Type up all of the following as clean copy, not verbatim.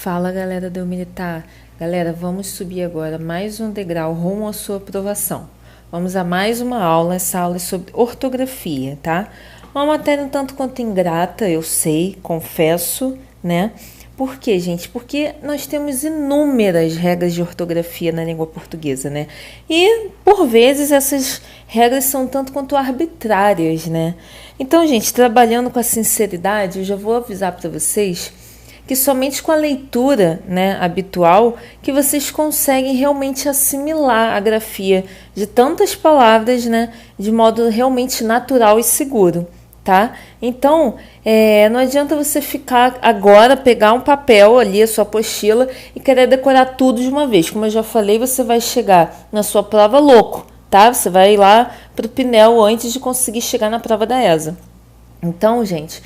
Fala, galera do Militar. Galera, vamos subir agora mais um degrau rumo à sua aprovação. Vamos a mais uma aula. Essa aula é sobre ortografia, tá? Uma matéria um tanto quanto ingrata, eu sei, confesso, né? Por quê, gente? Porque nós temos inúmeras regras de ortografia na língua portuguesa, né? E, por vezes, essas regras são tanto quanto arbitrárias, né? Então, gente, trabalhando com a sinceridade, eu já vou avisar para vocês que somente com a leitura, né, habitual que vocês conseguem realmente assimilar a grafia de tantas palavras, né, de modo realmente natural e seguro, tá? Então, não adianta você ficar agora, pegar um papel ali, a sua apostila, e querer decorar tudo de uma vez. Como eu já falei, você vai chegar na sua prova louco, tá? Você vai ir lá pro Pinel antes de conseguir chegar na prova da ESA. Então, gente,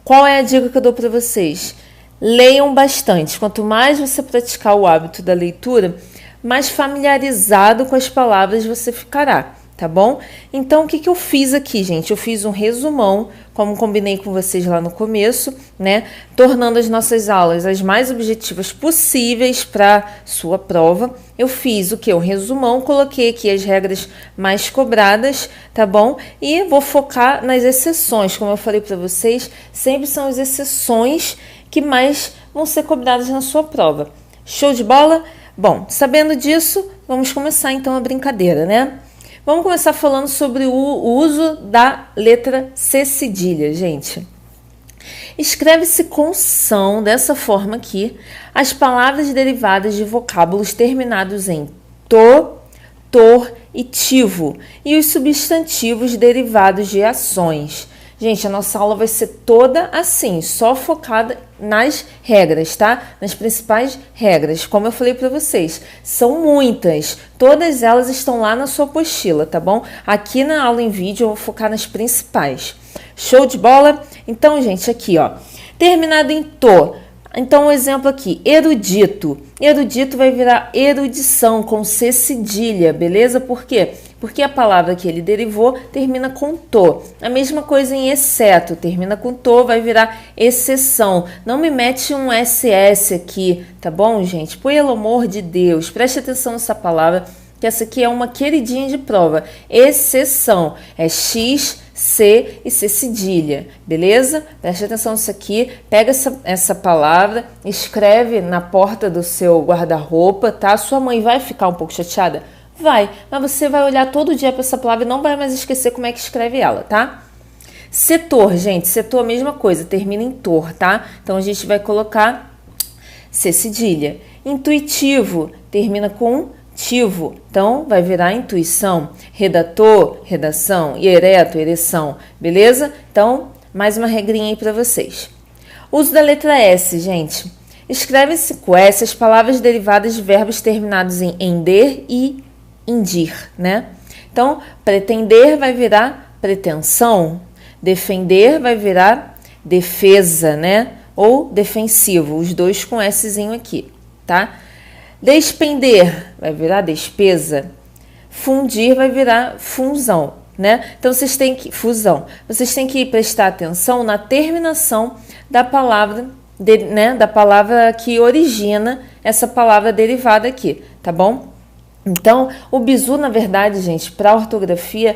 qual é a dica que eu dou para vocês? Leiam bastante. Quanto mais você praticar o hábito da leitura, mais familiarizado com as palavras você ficará, tá bom? Então, o que eu fiz aqui, gente? Eu fiz um resumão, como combinei com vocês lá no começo, né? Tornando as nossas aulas as mais objetivas possíveis para sua prova. Eu fiz o que? Um resumão, coloquei aqui as regras mais cobradas, tá bom? E vou focar nas exceções. Como eu falei para vocês, sempre são as exceções que mais vão ser cobradas na sua prova. Show de bola? Bom, sabendo disso, vamos começar então a brincadeira, né? Vamos começar falando sobre o uso da letra C cedilha, gente. Escreve-se com som, dessa forma aqui, as palavras derivadas de vocábulos terminados em to, tor e tivo, e os substantivos derivados de ações. Gente, a nossa aula vai ser toda assim, só focada nas regras, tá? Nas principais regras. Como eu falei para vocês, são muitas. Todas elas estão lá na sua apostila, tá bom? Aqui na aula em vídeo eu vou focar nas principais. Show de bola? Então, gente, aqui, ó. Terminado em to. Então, um exemplo aqui, erudito. Erudito vai virar erudição com C cedilha, beleza? Por quê? Porque a palavra que ele derivou termina com to. A mesma coisa em exceto, termina com to, vai virar exceção. Não me mete um SS aqui, tá bom, gente? Pelo amor de Deus, preste atenção nessa palavra, que essa aqui é uma queridinha de prova. Exceção, é X, C e C cedilha, beleza? Preste atenção nisso aqui, pega essa palavra, escreve na porta do seu guarda-roupa, tá? Sua mãe vai ficar um pouco chateada? Vai, mas você vai olhar todo dia para essa palavra e não vai mais esquecer como é que escreve ela, tá? Setor, gente, setor a mesma coisa, termina em tor, tá? Então a gente vai colocar C cedilha. Intuitivo, termina com tivo, então vai virar intuição. Redator, redação. E ereto, ereção, beleza? Então, mais uma regrinha aí para vocês. Uso da letra S, gente. Escreve-se com S as palavras derivadas de verbos terminados em ender e indir, né? Então, pretender vai virar pretensão, defender vai virar defesa, né? Ou defensivo, os dois com Szinho aqui, tá? Despender vai virar despesa, fundir vai virar função, né? Então, vocês têm que prestar atenção na terminação da palavra, né? Da palavra que origina essa palavra derivada aqui, tá bom? Então, o bizu, na verdade, gente, para a ortografia,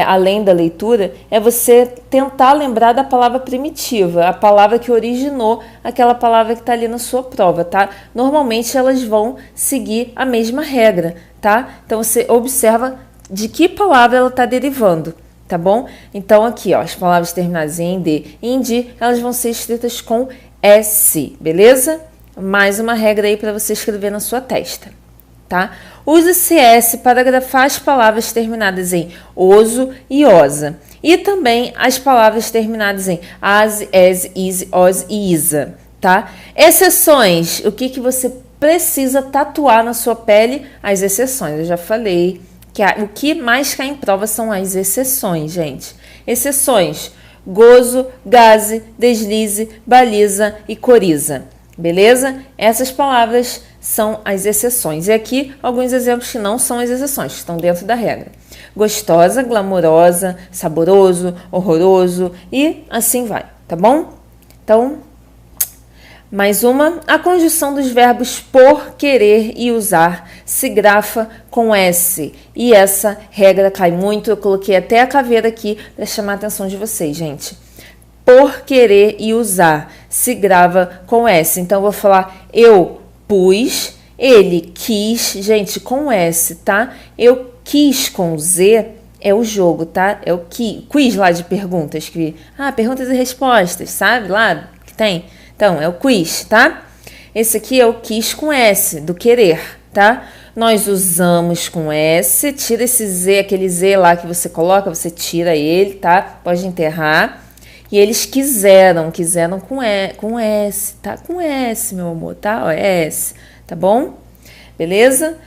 além da leitura, é você tentar lembrar da palavra primitiva, a palavra que originou aquela palavra que está ali na sua prova, tá? Normalmente, elas vão seguir a mesma regra, tá? Então, você observa de que palavra ela está derivando, tá bom? Então, aqui, ó, as palavras terminadas em D e em D, elas vão ser escritas com S, beleza? Mais uma regra aí para você escrever na sua testa. Tá? Use-se S para grafar as palavras terminadas em oso e osa. E também as palavras terminadas em as, es, is, os e isa. Tá? Exceções. O que você precisa tatuar na sua pele? As exceções. Eu já falei que o que mais cai em prova são as exceções, gente. Exceções. Gozo, gaze, deslize, baliza e coriza. Beleza? Essas palavras são as exceções. E aqui, alguns exemplos que não são as exceções, que estão dentro da regra. Gostosa, glamourosa, saboroso, horroroso e assim vai, tá bom? Então, Mais uma, a conjunção dos verbos por, querer e usar se grafa com S. E essa regra cai muito, eu coloquei até a caveira aqui para chamar a atenção de vocês, gente. Por, querer e usar se grava com S. Então, eu vou falar eu pus, ele quis, gente, com S, tá? Eu quis com Z é o jogo, tá? É o quiz lá de perguntas. Perguntas e respostas, sabe? Lá que tem. Então, é o quiz, tá? Esse aqui é o quis com S, do querer, tá? Nós usamos com S, tira esse Z, aquele Z lá que você coloca, você tira ele, tá? Pode enterrar. E eles quiseram com S, tá? Com S, meu amor, tá? Ó, S, tá bom? Beleza?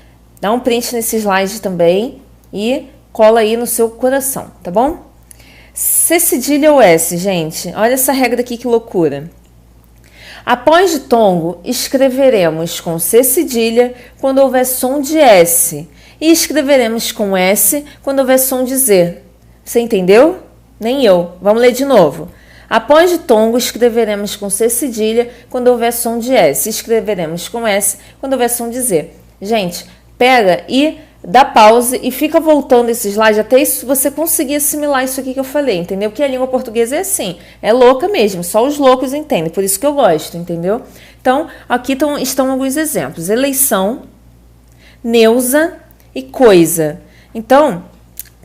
Dá um print nesse slide também e cola aí no seu coração, tá bom? C cedilha ou S, gente? Olha essa regra aqui, que loucura. Após ditongo, escreveremos com C cedilha quando houver som de S e escreveremos com S quando houver som de Z. Você entendeu? Nem eu. Vamos ler de novo. Após ditongo, escreveremos com C cedilha quando houver som de S e escreveremos com S quando houver som de Z. Gente, pega e dá pause e fica voltando esse slide até isso, você conseguir assimilar isso aqui que eu falei, entendeu? Porque a língua portuguesa é assim, é louca mesmo, só os loucos entendem, por isso que eu gosto, entendeu? Então, aqui estão alguns exemplos. Eleição, Neuza e coisa. Então,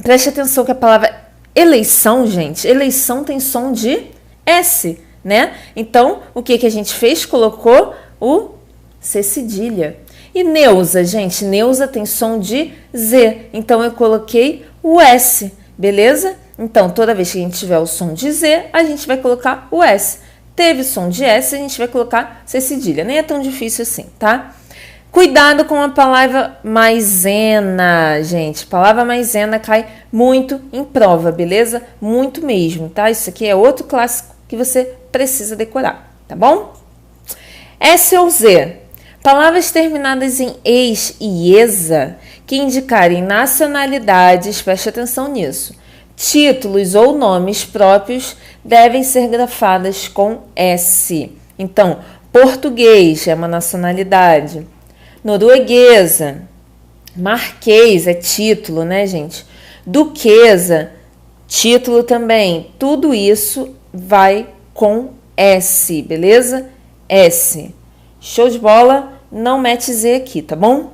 preste atenção que a palavra eleição, gente, eleição tem som de S, né? Então, o que a gente fez? Colocou o C cedilha. E Neuza, gente, Neuza tem som de Z, então eu coloquei o S, beleza? Então, toda vez que a gente tiver o som de Z, a gente vai colocar o S. Teve som de S, a gente vai colocar C cedilha. Nem é tão difícil assim, tá? Cuidado com a palavra maisena, gente. Palavra maisena cai muito em prova, beleza? Muito mesmo, tá? Isso aqui é outro clássico que você precisa decorar, tá bom? S ou Z. Palavras terminadas em eis e esa que indicarem nacionalidades, preste atenção nisso. Títulos ou nomes próprios devem ser grafadas com S. Então, português é uma nacionalidade. Norueguesa. Marquês é título, né, gente? Duquesa, título também. Tudo isso vai com S, beleza? S. Show de bola? Não mete Z aqui, tá bom?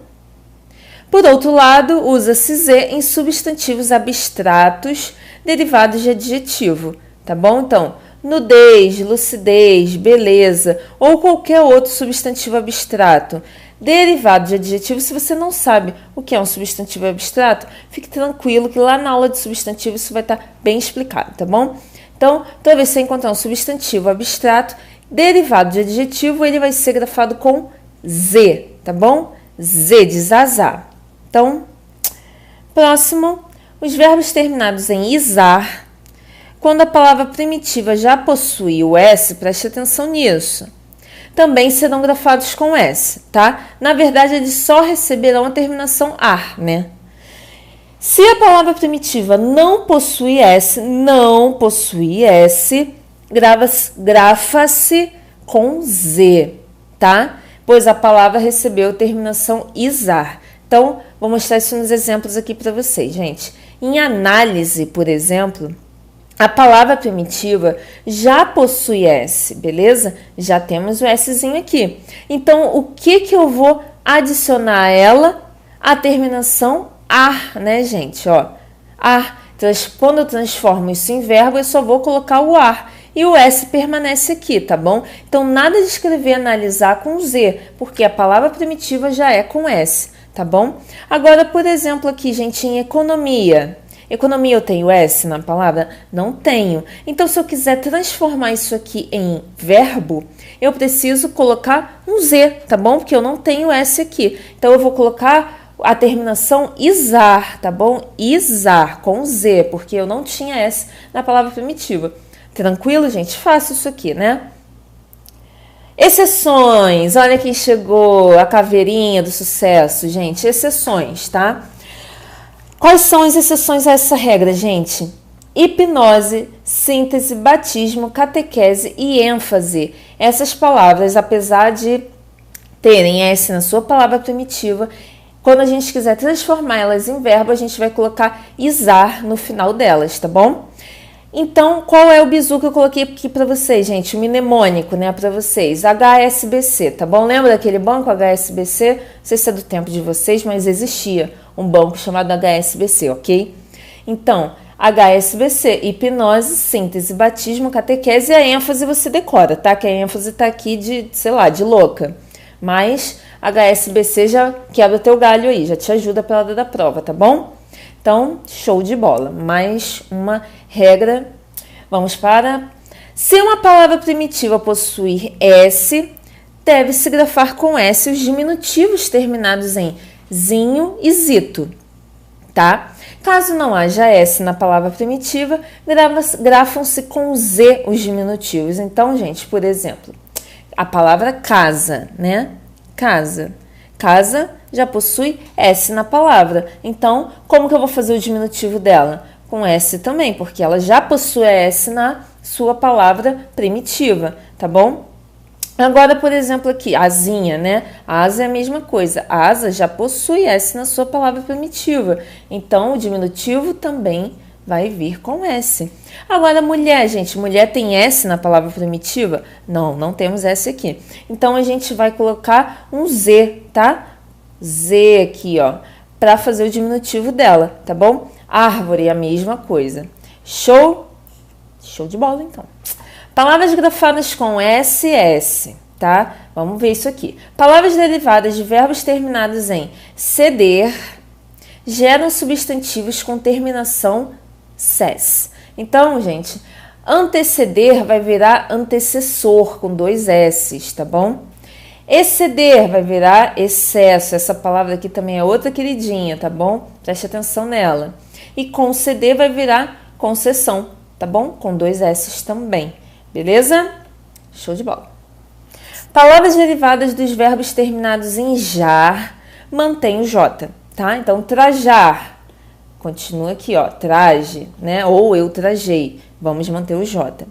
Por outro lado, usa-se Z em substantivos abstratos derivados de adjetivo, tá bom? Então, nudez, lucidez, beleza ou qualquer outro substantivo abstrato derivado de adjetivo. Se você não sabe o que é um substantivo abstrato, fique tranquilo que lá na aula de substantivo isso vai estar bem explicado, tá bom? Então, toda vez que você encontrar um substantivo abstrato derivado de adjetivo, ele vai ser grafado com Z, tá bom? Z de zazá. Então, próximo, os verbos terminados em izar, quando a palavra primitiva já possui o S, preste atenção nisso, também serão grafados com S, tá? Na verdade, eles só receberão a terminação ar, né? Se a palavra primitiva não possui S, grafa-se com Z, tá? Pois a palavra recebeu terminação izar. Então, vou mostrar isso nos exemplos aqui para vocês, gente. Em análise, por exemplo, a palavra primitiva já possui S, beleza? Já temos o Szinho aqui. Então, o que eu vou adicionar a ela? A terminação ar, né, gente? Ó, ar. Quando eu transformo isso em verbo, eu só vou colocar o ar. E o S permanece aqui, tá bom? Então, nada de escrever analisar com Z, porque a palavra primitiva já é com S, tá bom? Agora, por exemplo, aqui, gente, em economia. Economia eu tenho S na palavra? Não tenho. Então, se eu quiser transformar isso aqui em verbo, eu preciso colocar um Z, tá bom? Porque eu não tenho S aqui. Então, eu vou colocar a terminação izar, tá bom? Izar, com Z, porque eu não tinha S na palavra primitiva. Tranquilo, gente? Fácil isso aqui, né? Exceções. Olha quem chegou, a caveirinha do sucesso, gente. Exceções, tá? Quais são as exceções a essa regra, gente? hipnose, síntese, batismo, catequese e ênfase. Essas palavras, apesar de terem S na sua palavra primitiva, quando a gente quiser transformá-las em verbo, a gente vai colocar isar no final delas, tá bom? Então, qual é o bizu que eu coloquei aqui para vocês, gente? O mnemônico, né, para vocês. HSBC, tá bom? Lembra daquele banco HSBC? Não sei se é do tempo de vocês, mas existia um banco chamado HSBC, ok? Então, HSBC, hipnose, síntese, batismo, catequese e a ênfase você decora, tá? Que a ênfase tá aqui de, sei lá, de louca. Mas HSBC já quebra o teu galho aí, já te ajuda pela hora da prova, tá bom? Então, show de bola. Mais uma regra. Vamos para... Se uma palavra primitiva possuir S, deve-se grafar com S os diminutivos terminados em zinho e zito, tá? Caso não haja S na palavra primitiva, grafam-se com Z os diminutivos. Então, gente, por exemplo, a palavra casa, né? Casa. Casa já possui S na palavra. Então, como que eu vou fazer o diminutivo dela? Com S também, porque ela já possui S na sua palavra primitiva, tá bom? Agora, por exemplo, aqui, asinha, né? Asa é a mesma coisa. Asa já possui S na sua palavra primitiva. Então, o diminutivo também vai vir com S. Agora, mulher, gente. Mulher tem S na palavra primitiva? Não, não temos S aqui. Então, a gente vai colocar um Z, tá? Z aqui, ó, para fazer o diminutivo dela, tá bom? Árvore, a mesma coisa. Show? Show de bola, então. Palavras grafadas com SS, tá? Vamos ver isso aqui. Palavras derivadas de verbos terminados em ceder geram substantivos com terminação ses. Então, gente, anteceder vai virar antecessor com 2 S's, tá bom? Exceder vai virar excesso. Essa palavra aqui também é outra queridinha, tá bom? Preste atenção nela. E conceder vai virar concessão, tá bom? Com 2 S's também. Beleza? Show de bola. Palavras derivadas dos verbos terminados em jar mantém o J, tá? Então, trajar. Continua aqui, ó. Traje, né? Ou eu trajei. Vamos manter o J.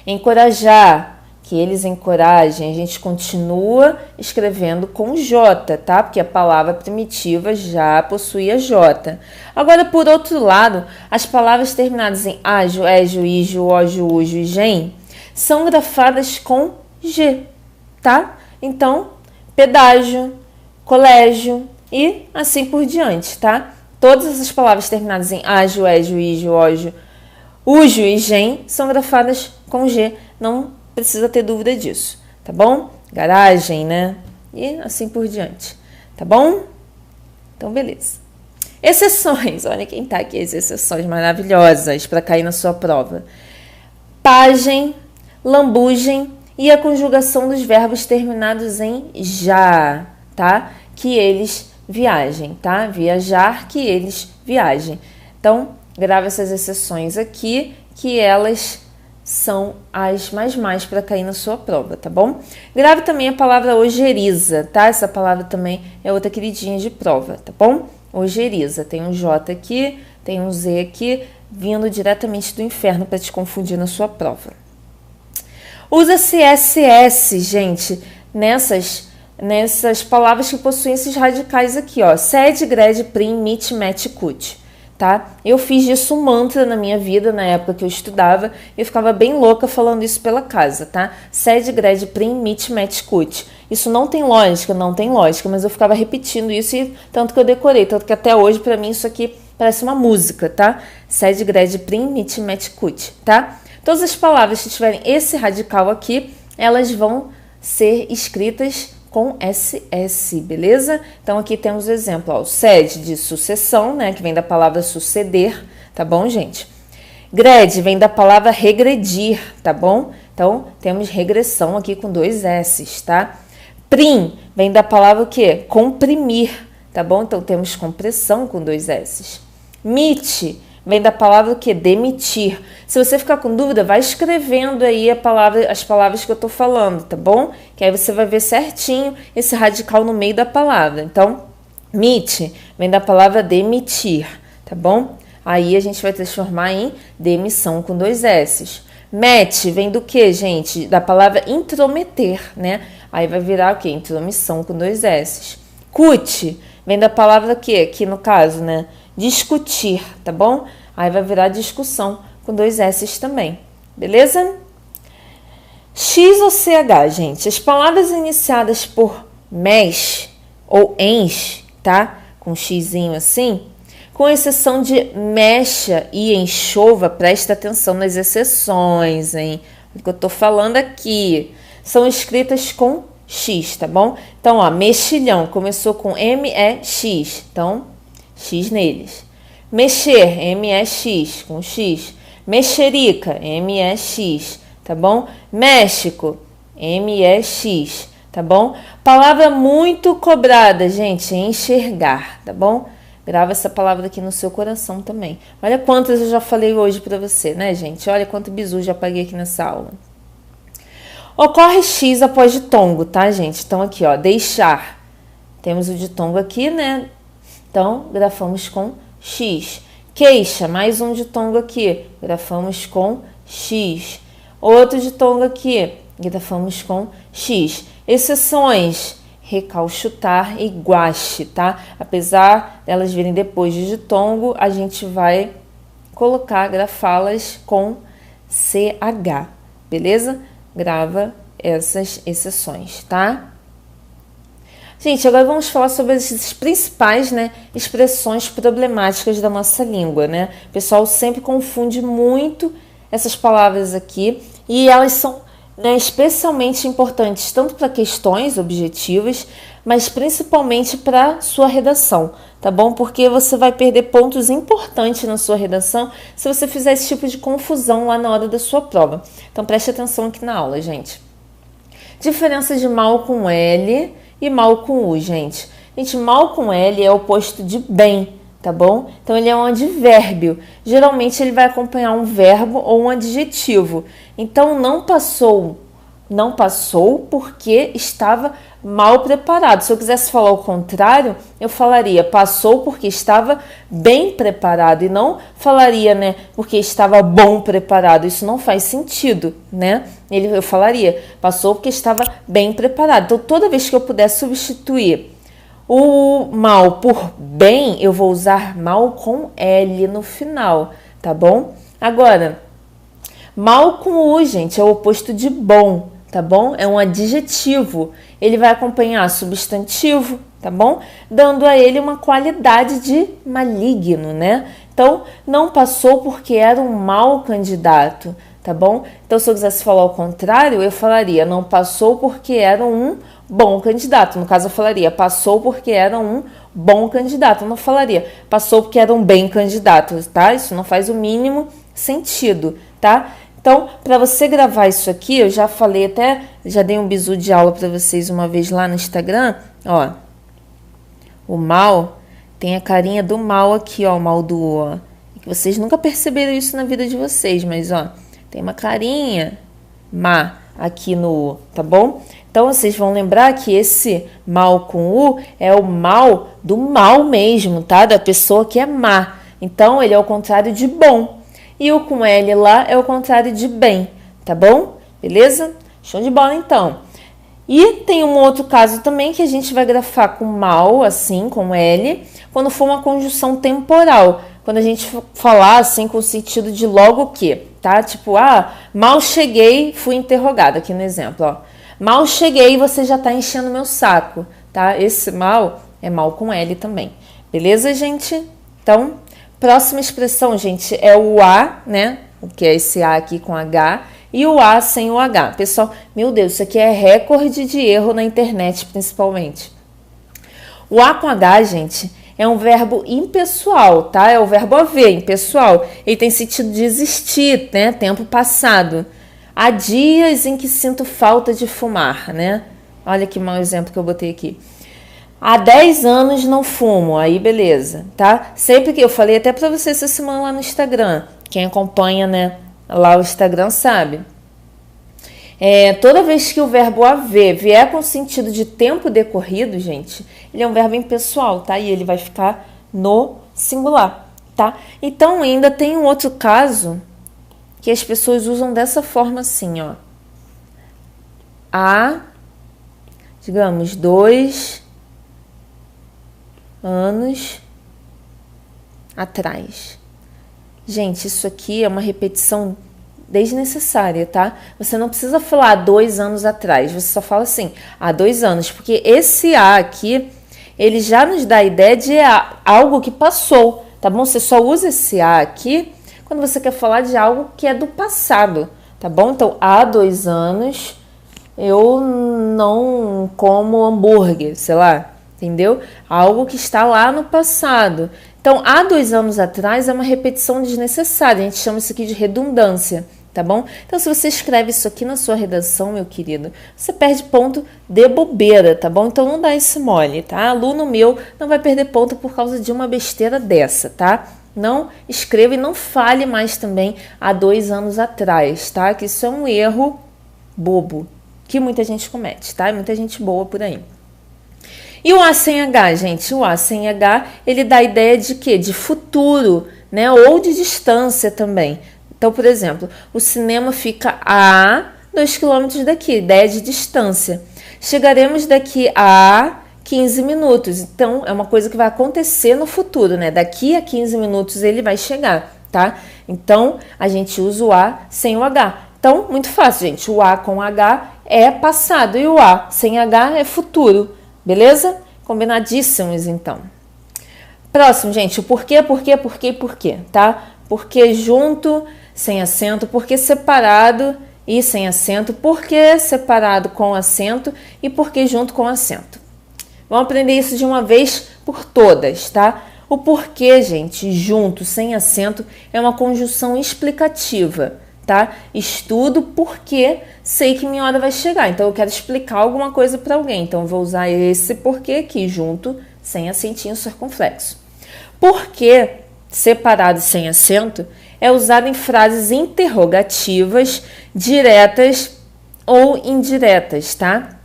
Encorajar. Que eles encorajem. A gente continua escrevendo com J, tá? Porque a palavra primitiva já possuía J. Agora, por outro lado, as palavras terminadas em ajo, ejo, ijo, ojo, ujo e gen são grafadas com G, tá? Então, pedágio, colégio e assim por diante, tá? Todas essas palavras terminadas em ajo, ejo, ijo, ojo, ujo e gen são grafadas com G. Não precisa ter dúvida disso, tá bom? Garagem, né? E assim por diante, tá bom? Então, beleza. Exceções, olha quem tá aqui, as exceções maravilhosas para cair na sua prova. Pagem, lambugem e a conjugação dos verbos terminados em já, tá? Que eles viajem, tá? Viajar, que eles viajem. Então, grava essas exceções aqui, que elas são as mais para cair na sua prova, tá bom? Grave também a palavra ojeriza, tá? Essa palavra também é outra queridinha de prova, tá bom? Ojeriza. Tem um J aqui, tem um Z aqui, vindo diretamente do inferno para te confundir na sua prova. Usa-se SS, gente, nessas palavras que possuem esses radicais aqui, ó. Sed, gred, prim, mit, met, cut. Tá? Eu fiz disso um mantra na minha vida, na época que eu estudava, e eu ficava bem louca falando isso pela casa, tá? Sed, gred, prim, mit, met, cut. Isso não tem lógica, mas eu ficava repetindo isso, e tanto que eu decorei, tanto que até hoje, pra mim, isso aqui parece uma música, tá? Sed, gred, prim, mit, met, cut, tá? Todas as palavras que tiverem esse radical aqui, elas vão ser escritas com SS, beleza? Então, aqui temos o exemplo, ó, o sed de sucessão, né, que vem da palavra suceder, tá bom, gente? Gred vem da palavra regredir, tá bom? Então, temos regressão aqui com 2 S's, tá? Prim vem da palavra o quê? Comprimir, tá bom? Então, temos compressão com 2 S's. Mit vem da palavra o quê? Demitir. Se você ficar com dúvida, vai escrevendo aí as palavras que eu tô falando, tá bom? Que aí você vai ver certinho esse radical no meio da palavra. Então, mit vem da palavra demitir, tá bom? Aí a gente vai transformar em demissão com 2 S's. Mete vem do que, gente? Da palavra intrometer, né? Aí vai virar o quê? Intromissão com 2 S's. Cut vem da palavra o quê? Aqui no caso, né? Discutir, tá bom? Aí vai virar discussão com 2 S's também. Beleza? X ou CH, gente? As palavras iniciadas por mes ou ens, tá? Com xizinho assim, com exceção de mecha e enxova, presta atenção nas exceções, hein? O que eu tô falando aqui são escritas com X, tá bom? Então, ó, mexilhão começou com M-E-X, então, X neles. Mexer, M-E-X, com X. Mexerica, M-E-X, tá bom? México, M-E-X, tá bom? Palavra muito cobrada, gente, enxergar, tá bom? Grava essa palavra aqui no seu coração também. Olha quantas eu já falei hoje pra você, né, gente? Olha quanto bizu já paguei aqui nessa aula. Ocorre X após ditongo, tá, gente? Então, aqui, ó, deixar. Temos o ditongo aqui, né? Então, grafamos com X. Queixa, mais um ditongo aqui. Grafamos com X. Outro ditongo aqui. Grafamos com X. Exceções, recalchutar e guache, tá? Apesar delas virem depois de ditongo, a gente vai colocar, grafá-las com CH, beleza? Grava essas exceções, tá? Gente, agora vamos falar sobre as principais, né, expressões problemáticas da nossa língua, né? O pessoal sempre confunde muito essas palavras aqui e elas são, né, especialmente importantes tanto para questões objetivas, mas principalmente para sua redação, tá bom? Porque você vai perder pontos importantes na sua redação se você fizer esse tipo de confusão lá na hora da sua prova. Então preste atenção aqui na aula, gente. Diferença de mal com L e mal com U, gente. Gente, mal com L é o oposto de bem, tá bom? Então ele é um advérbio. Geralmente ele vai acompanhar um verbo ou um adjetivo. Então não passou porque estava mal preparado. Se eu quisesse falar o contrário, eu falaria passou porque estava bem preparado e não falaria, né, porque estava bom preparado. Isso não faz sentido, né? Eu falaria passou porque estava bem preparado. Então toda vez que eu puder substituir o mal por bem, eu vou usar mal com L no final, tá bom? Agora, mal com U, gente, é o oposto de bom, tá bom? É um adjetivo. Ele vai acompanhar substantivo, tá bom? Dando a ele uma qualidade de maligno, né? Então, não passou porque era um mau candidato, tá bom? Então, se eu quisesse falar o contrário, eu falaria não passou porque era um bom candidato. No caso, eu falaria passou porque era um bom candidato. Eu não falaria passou porque era um bem candidato, tá? Isso não faz o mínimo sentido, tá? Então, para você gravar isso aqui, eu já falei até, já dei um bizu de aula para vocês uma vez lá no Instagram, ó. O mal tem a carinha do mal aqui, ó, o mal do O, ó. Que vocês nunca perceberam isso na vida de vocês, mas, ó, tem uma carinha má aqui no U, tá bom? Então, vocês vão lembrar que esse mal com U é o mal do mal mesmo, tá? Da pessoa que é má. Então, ele é o contrário de bom. E o com L lá é o contrário de bem, tá bom? Beleza? Show de bola, então. E tem um outro caso também que a gente vai grafar com mal, assim, com L, quando for uma conjunção temporal. Quando a gente falar, assim, com o sentido de logo que, tá? Tipo, mal cheguei, fui interrogada, aqui no exemplo, ó. Mal cheguei, você já tá enchendo meu saco, tá? Esse mal é mal com L também. Beleza, gente? Então, próxima expressão, gente, é o A, né? O que é esse A aqui com H, e o A sem o H. Pessoal, meu Deus, isso aqui é recorde de erro na internet, principalmente. O A com H, gente, é um verbo impessoal, tá? É o verbo haver, impessoal. Ele tem sentido de existir, né? Tempo passado. Há dias em que sinto falta de fumar, né? Olha que mau exemplo que eu botei aqui. Há 10 anos não fumo, aí beleza, tá? Sempre que eu falei até pra vocês essa semana lá no Instagram, quem acompanha, né, lá o Instagram sabe. Toda vez que o verbo haver vier com sentido de tempo decorrido, gente, ele é um verbo impessoal, tá? E ele vai ficar no singular. tá? Então, ainda tem um outro caso que as pessoas usam dessa forma assim, ó. Há, digamos, 2 anos atrás. Gente, isso aqui é uma repetição desnecessária, tá? Você não precisa falar 2 anos atrás, você só fala assim, há 2 anos, porque esse há aqui, ele já nos dá a ideia de algo que passou, tá bom? Você só usa esse há aqui quando você quer falar de algo que é do passado, tá bom? Então, há 2 anos eu não como hambúrguer, sei lá, entendeu? Algo que está lá no passado. Então, há 2 anos atrás é uma repetição desnecessária, a gente chama isso aqui de redundância, tá bom? Então, se você escreve isso aqui na sua redação, meu querido, você perde ponto de bobeira, tá bom? Então, não dá esse mole, tá? Aluno meu não vai perder ponto por causa de uma besteira dessa, tá? Não escreva e não fale mais também há 2 anos atrás, tá? Que isso é um erro bobo, que muita gente comete, tá? Muita gente boa por aí. E o A sem H, gente? O A sem H, ele dá a ideia de quê? De futuro, né? Ou de distância também. Então, por exemplo, o cinema fica a 2 quilômetros daqui, ideia de distância. Chegaremos daqui a 15 minutos. Então, é uma coisa que vai acontecer no futuro, né? Daqui a 15 minutos ele vai chegar, tá? Então, a gente usa o A sem o H. Então, muito fácil, gente. O A com H é passado e o A sem H é futuro. Beleza? Combinadíssimos, então. Próximo, gente, o porquê, tá? Porquê junto, sem acento, porquê separado e sem acento, porquê separado com acento e porquê junto com acento. Vamos aprender isso de uma vez por todas, tá? O porquê, gente, junto, sem acento, é uma conjunção explicativa, tá? Estudo porque sei que minha hora vai chegar, então eu quero explicar alguma coisa para alguém, então eu vou usar esse porquê aqui junto, sem acentinho circunflexo. Porquê separado e sem acento é usado em frases interrogativas, diretas ou indiretas, tá?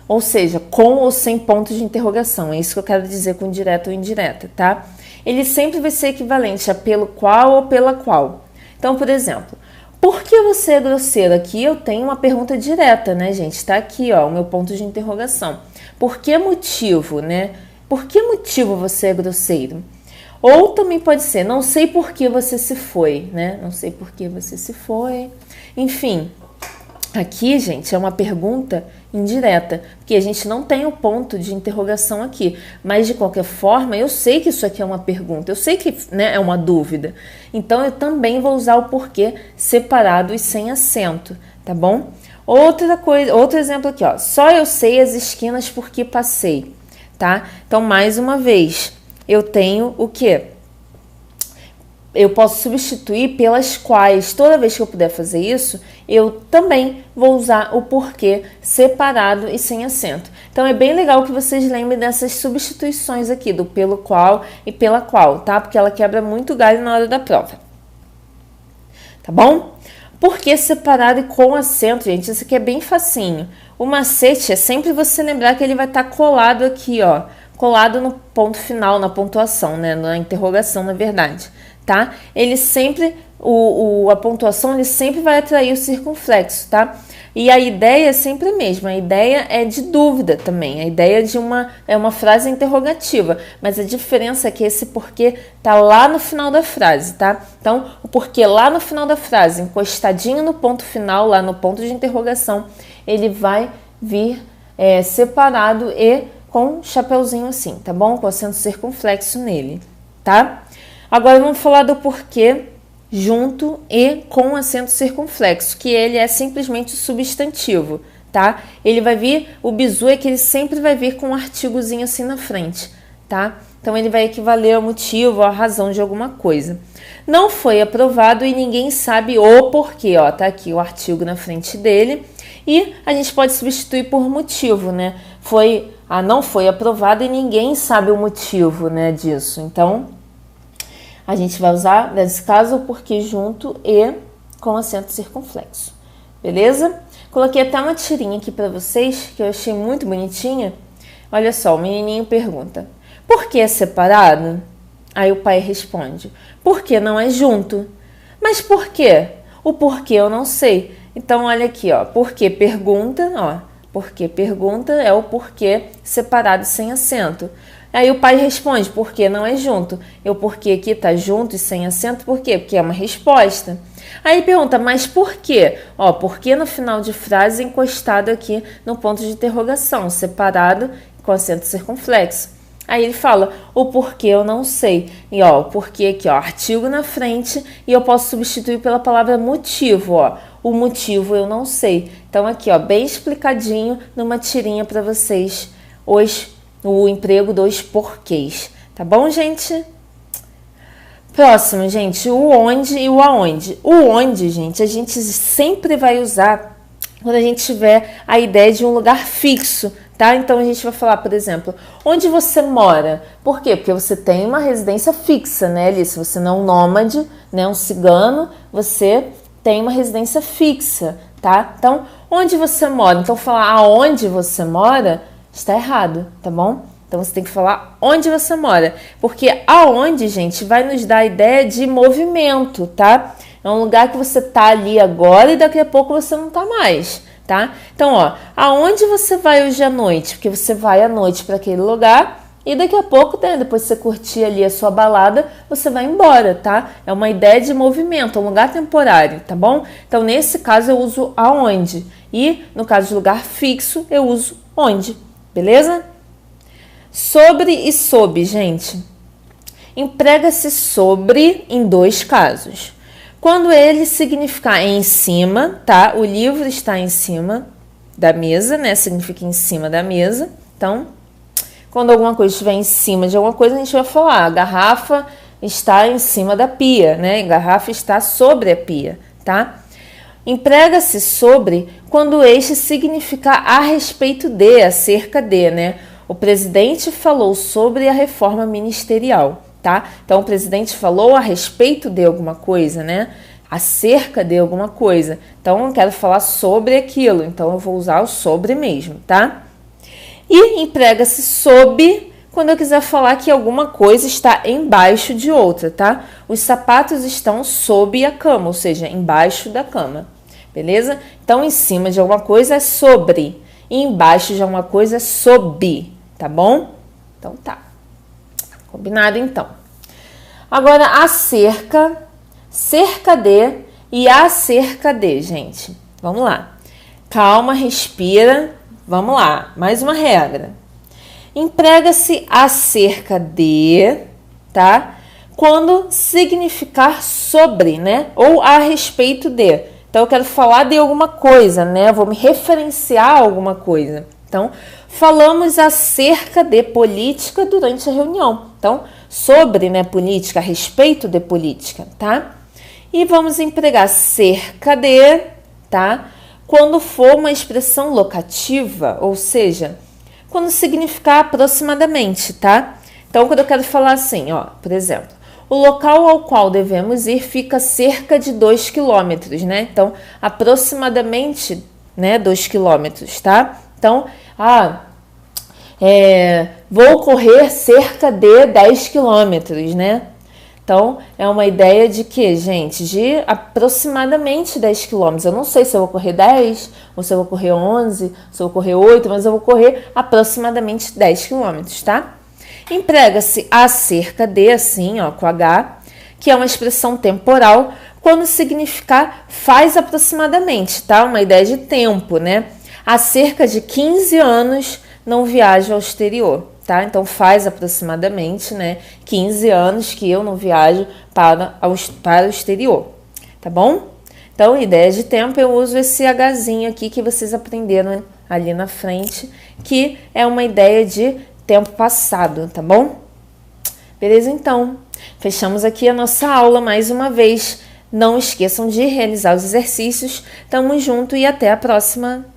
Ou seja, com ou sem ponto de interrogação, é isso que eu quero dizer com direta ou indireta, tá? Ele sempre vai ser equivalente a pelo qual ou pela qual. Então, por exemplo, por que você é grosseiro? Aqui eu tenho uma pergunta direta, né, gente? Tá aqui, ó, o meu ponto de interrogação. Por que motivo, né? Por que motivo você é grosseiro? Ou também pode ser, não sei por que você se foi, né? Não sei por que você se foi. Enfim, aqui, gente, é uma pergunta indireta, porque a gente não tem o ponto de interrogação aqui, mas de qualquer forma, eu sei que isso aqui é uma pergunta, eu sei que, né, é uma dúvida, então eu também vou usar o porquê separado e sem acento, tá bom? Outra coisa, outro exemplo aqui, ó, só eu sei as esquinas porque passei, tá? Então, mais uma vez, eu tenho o quê? Eu posso substituir pelas quais. Toda vez que eu puder fazer isso, eu também vou usar o porquê separado e sem acento. Então, é bem legal que vocês lembrem dessas substituições aqui, do pelo qual e pela qual, tá? Porque ela quebra muito galho na hora da prova. Tá bom? Porquê separado e com acento, gente? Isso aqui é bem facinho. O macete é sempre você lembrar que ele vai estar colado aqui, ó. Colado no ponto final, na pontuação, né? Na interrogação, na verdade. Tá? Ele sempre, a pontuação, ele sempre vai atrair o circunflexo, tá? E a ideia é sempre a mesma, a ideia é de dúvida também, a ideia é uma frase interrogativa, mas a diferença é que esse porquê tá lá no final da frase, tá? Então, o porquê lá no final da frase, encostadinho no ponto final, lá no ponto de interrogação, ele vai vir separado e com chapeuzinho assim, tá bom? Com acento circunflexo nele, tá? Agora vamos falar do porquê junto e com acento circunflexo, que ele é simplesmente o substantivo, tá? Ele vai vir, o bizu é que ele sempre vai vir com um artigozinho assim na frente, tá? Então ele vai equivaler ao motivo, à razão de alguma coisa. Não foi aprovado e ninguém sabe o porquê, ó, tá aqui o artigo na frente dele. E a gente pode substituir por motivo, né? Não foi aprovado e ninguém sabe o motivo, né, disso. Então, a gente vai usar, nesse caso, o porquê junto e com acento circunflexo. Beleza? Coloquei até uma tirinha aqui para vocês, que eu achei muito bonitinha. Olha só, o menininho pergunta, por que é separado? Aí o pai responde: por que não é junto? Mas por quê? O porquê eu não sei. Então, olha aqui, ó. Porquê pergunta, ó. Porquê pergunta é o porquê separado sem acento. Aí o pai responde: por que não é junto? E o porquê aqui tá junto e sem acento, por quê? Porque é uma resposta. Aí pergunta: mas por quê? Ó, porquê no final de frase encostado aqui no ponto de interrogação, separado com acento circunflexo. Aí ele fala: o porquê eu não sei. E ó, o porquê aqui, ó, artigo na frente, e eu posso substituir pela palavra motivo, ó. O motivo eu não sei. Então aqui, ó, bem explicadinho numa tirinha para vocês o emprego dos porquês. Tá bom, gente? Próximo, gente, o onde e o aonde. O onde, gente, a gente sempre vai usar quando a gente tiver a ideia de um lugar fixo, tá? Então a gente vai falar, por exemplo, onde você mora? Por quê? Porque você tem uma residência fixa, né, Alice? Você não é um nômade, né, um cigano, você tem uma residência fixa, tá? Então, onde você mora? Então, falar aonde você mora está errado, tá bom? Então, você tem que falar onde você mora, porque aonde, gente, vai nos dar a ideia de movimento, tá? É um lugar que você tá ali agora e daqui a pouco você não tá mais, tá? Então, ó, aonde você vai hoje à noite? Porque você vai à noite para aquele lugar e daqui a pouco, né, depois que você curtir ali a sua balada, você vai embora, tá? É uma ideia de movimento, é um lugar temporário, tá bom? Então, nesse caso, eu uso aonde. E, no caso de lugar fixo, eu uso onde, beleza? Sobre e sob, gente. Emprega-se sobre em dois casos. Quando ele significar em cima, tá? O livro está em cima da mesa, né? Significa em cima da mesa. Então, quando alguma coisa estiver em cima de alguma coisa, a gente vai falar: a garrafa está em cima da pia, né? A garrafa está sobre a pia, tá? Emprega-se sobre quando este significar a respeito de, acerca de, né? O presidente falou sobre a reforma ministerial, tá? Então, o presidente falou a respeito de alguma coisa, né? Acerca de alguma coisa. Então, eu quero falar sobre aquilo, então eu vou usar o sobre mesmo, tá? E emprega-se sob quando eu quiser falar que alguma coisa está embaixo de outra, tá? Os sapatos estão sob a cama, ou seja, embaixo da cama, beleza? Então, em cima de alguma coisa é sobre, e embaixo de alguma coisa é sob, tá bom? Então, tá. Combinado, então. Agora, acerca, cerca de e acerca de, gente. Vamos lá. Calma, respira. Vamos lá. Mais uma regra. Emprega-se acerca de, tá? Quando significar sobre, né? Ou a respeito de. Então, eu quero falar de alguma coisa, né? Eu vou me referenciar a alguma coisa. Então, falamos acerca de política durante a reunião. Então, sobre, né, política, a respeito de política, tá? E vamos empregar cerca de, tá? Quando for uma expressão locativa, ou seja, quando significar aproximadamente, tá? Então, quando eu quero falar assim, ó, por exemplo, o local ao qual devemos ir fica cerca de 2 quilômetros, né? Então, aproximadamente, né, 2 quilômetros, tá? Então, vou correr cerca de 10 quilômetros, né? Então, é uma ideia de que, gente? De aproximadamente 10 quilômetros. Eu não sei se eu vou correr 10, ou se eu vou correr 11, se eu vou correr 8, mas eu vou correr aproximadamente 10 quilômetros, tá? Emprega-se acerca de, assim, ó, com H, que é uma expressão temporal, quando significar faz aproximadamente, tá? Uma ideia de tempo, né? Há cerca de 15 anos não viajo ao exterior, tá? Então, faz aproximadamente, né, 15 anos que eu não viajo para o exterior, tá bom? Então, ideia de tempo, eu uso esse Hzinho aqui que vocês aprenderam ali na frente, que é uma ideia de tempo passado, tá bom? Beleza, então. Fechamos aqui a nossa aula mais uma vez. Não esqueçam de realizar os exercícios. Tamo junto e até a próxima!